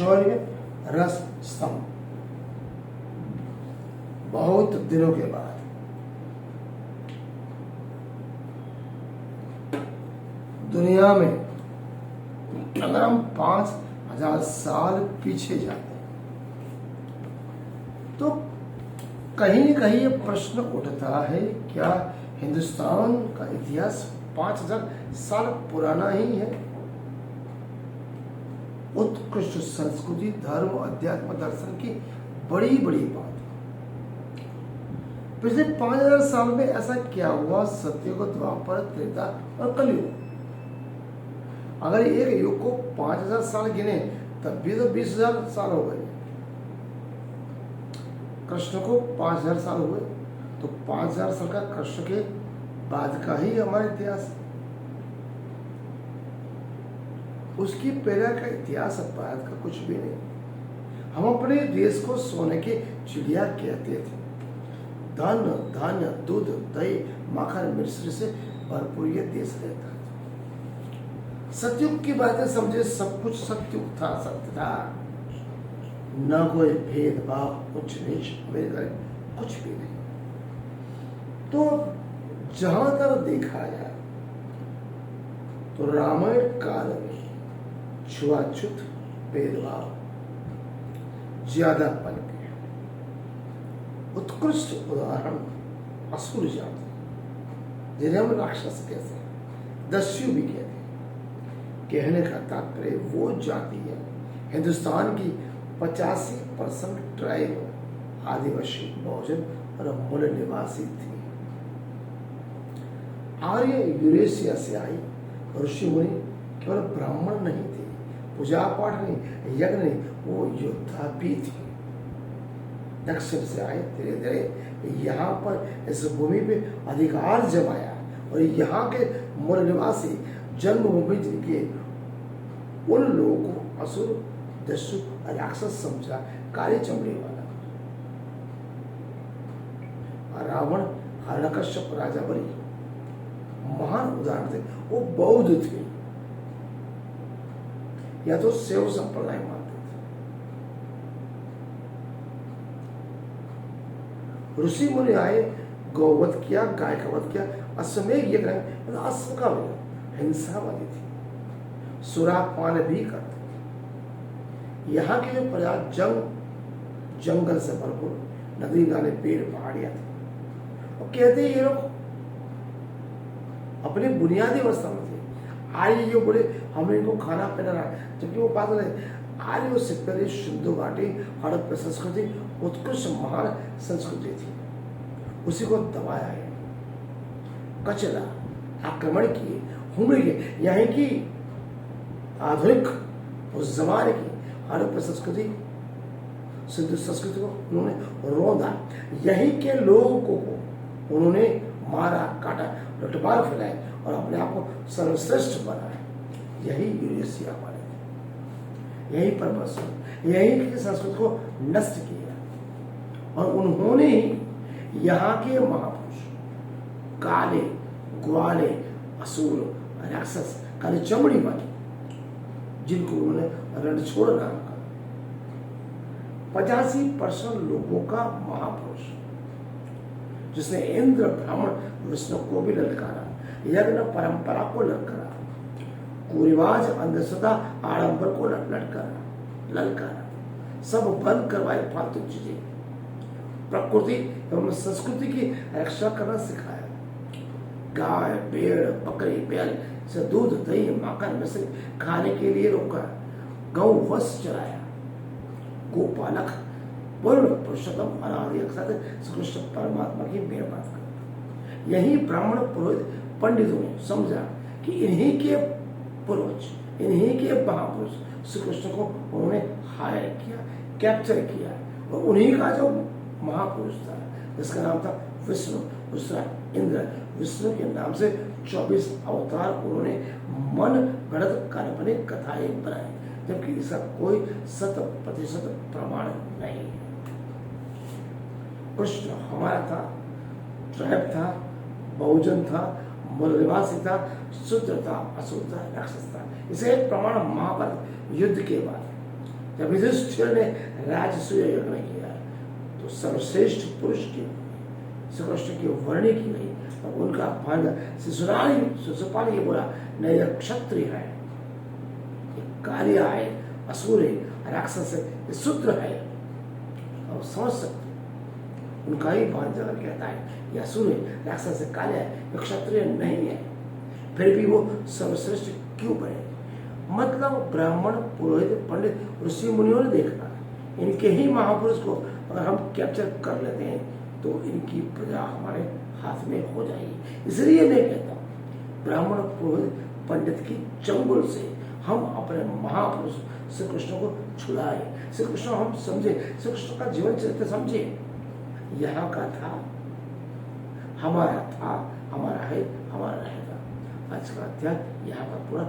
शौर्य रस स्तंभ। बहुत दिनों के बाद दुनिया में अगर हम 5000 साल पीछे जाते हैं तो कहीं न कहीं ये प्रश्न उठता है, क्या हिंदुस्तान का इतिहास 5000 साल पुराना ही है? उत्कृष्ट संस्कृति, धर्म, अध्यात्म, दर्शन की बड़ी बड़ी बात। पिछले 5000 साल में ऐसा क्या हुआ? सत्ययुग, द्वापर, त्रेता और कलयुग। अगर एक युग को 5000 साल गिने तब भी तो 20,000 साल हो गए। कृष्ण को 5000 साल हुए तो 5000 साल का कृष्ण के बाद का ही हमारा इतिहास है। उसकी पहले का इतिहास बाद का कुछ भी नहीं। हम अपने देश को सोने की चिड़िया कहते थे। धन, धान्य, दूध, दही, माखन, मिश्री से भरपूर ये देश रहता था। सतयुग की बातें समझे, सब कुछ सतयुग था, सत्य था। न कोई भेदभाव, उच्च नीच, कुछ भी नहीं। तो जहां तक देखा जाए तो रामायण काल में छुआछूत, भेदभाव ज्यादा पनपे। उत्कृष्ट उदाहरण असुर जाति, जिन्हें हम राक्षस कहते हैं, दस्यु भी कहते हैं। कहने का तात्पर्य वो जाति है हिंदुस्तान की 85% ट्राइब आदिवासी, बहुजन और मूल निवासी थी। आर्य यूरेशिया से आई। ऋषि मुनि केवल ब्राह्मण नहीं थे, पूजा पाठ नहीं, यज्ञ नहीं, वो योद्धा भी थे। दक्षिण से आए, धीरे धीरे यहाँ पर इस भूमि पे अधिकार जमाया और यहाँ के मूल निवासी जन्मभूमि जिनके, उन लोगों को असुर, दस्यु, राक्षस समझा, काली चमड़ी वाला। रावण, हिरण्यकश्यप, राजा बलि महान उदाहरण थे। वो बौद्ध थे या तो शैव संप्रदाय मानते थे। ऋषि मुनि आए, गौवध किया, गाय का वध किया, अश्वमेध यज्ञ, अश्व का वध, हिंसावादी थी, सुरापान भी करते थे। यहाँ की जो प्रजा जंगल से भरपूर, नदी नाले, पेड़, पहाड़ियां थी। और कहते ये लोग अपने बुनियादी अवस्था में थे। आर्य जो बोले हमें इनको खाना पीना रहा, जबकि वो बात नहीं। आर्य से पहले सिंधु घाटी, हड़प्पा संस्कृति उत्कृष्ट महान संस्कृति थी, उसी को दबाया है, कचरा, आक्रमण किए, हुमले किए। यहाँ की आधुनिक उस जमाने की हड़प्पा संस्कृति, सिंधु संस्कृति को उन्होंने रौंदा। यहीं के लोगों को उन्होंने मारा, काटा, लुटमार फैलाए और अपने आप को सर्वश्रेष्ठ बनाया। यही यूरेशिया वाले थे, यही पर बस, यही की संस्कृति को नष्ट किया। और उन्होंने ही यहाँ के महापुरुष, काले, ग्वाले, असुर, राक्षस, काले चमड़ी वाले, जिनको उन्होंने रणछोड़ नाम का, 85% लोगों का महापुरुष, जिसने इंद्र, ब्राह्मण, विष्णु को भी ललकारा, यज्ञ परंपरा को ललकारा, कुरिवाज, अंधश्रद्धा, आडंबर को ललकारा, सब बंद करवाए फालतू चीजें, प्रकृति एवं संस्कृति की रक्षा करना सिखाया। गाय, भेड़, बकरी, बैल से दूध, दही, माखन, मिश्री खाने के लिए रोका, गौ वश चलाया, गोपालक, पूर्ण पुरुषोत्तम अनादि श्रीकृष्ण परमात्मा की मेर बात कर। यही ब्राह्मण पुरोहित पंडितों ने समझा कि इन्हीं के पूर्वज, इन्हीं के महापुरुष श्रीकृष्ण को उन्होंने हायर किया, कैप्चर किया। और उन्हीं का जो महापुरुष था, जिसका नाम था विष्णु, दूसरा इंद्र, विष्णु के नाम से 24 अवतार उन्होंने मन गढ़ काल्पनिक कथाएं बनाई, जबकि इसका कोई 100% प्रमाण नहीं है। कृष्ण हमारा था, ट्राइब था, बहुजन था, मूल निवासी था, शूद्र था, असुर था, राक्षस था। इसे एक प्रमाण महाभारत युद्ध के बाद जब युधिष्ठिर ने राजसूय यज्ञ किया तो सर्वश्रेष्ठ पुरुष की श्री कृष्ण की वर्णी की गई और उनका अपमान शिशुपाल ये बोला न यह क्षत्रिय है, ये कालिया है, असुर है, राक्षस है, ये शूद्र है। और समझ सकते उनका ही भांजन कहता है यह असुर है, राक्षस है, कालिया है, ये क्षत्रिय नहीं है, फिर भी वो सर्वश्रेष्ठ क्यों बने? मतलब ब्राह्मण पुरोहित पंडित ऋषि मुनियों ने देखा, इनके ही महापुरुष को अगर हम कैप्चर कर लेते हैं तो इनकी प्रजा हमारे हाथ में हो जाएगी। इसलिए मैं कहता हूँ ब्राह्मण पुरोहित पंडित की चंगुल से हम अपने महापुरुष श्री कृष्ण को छुड़ाए, श्री कृष्ण हम समझे, श्री कृष्ण का जीवन चरित्र समझे। यहाँ का था, हमारा था, हमारा है, हमारा रहेगा। आज का अध्याय यहाँ पर पूरा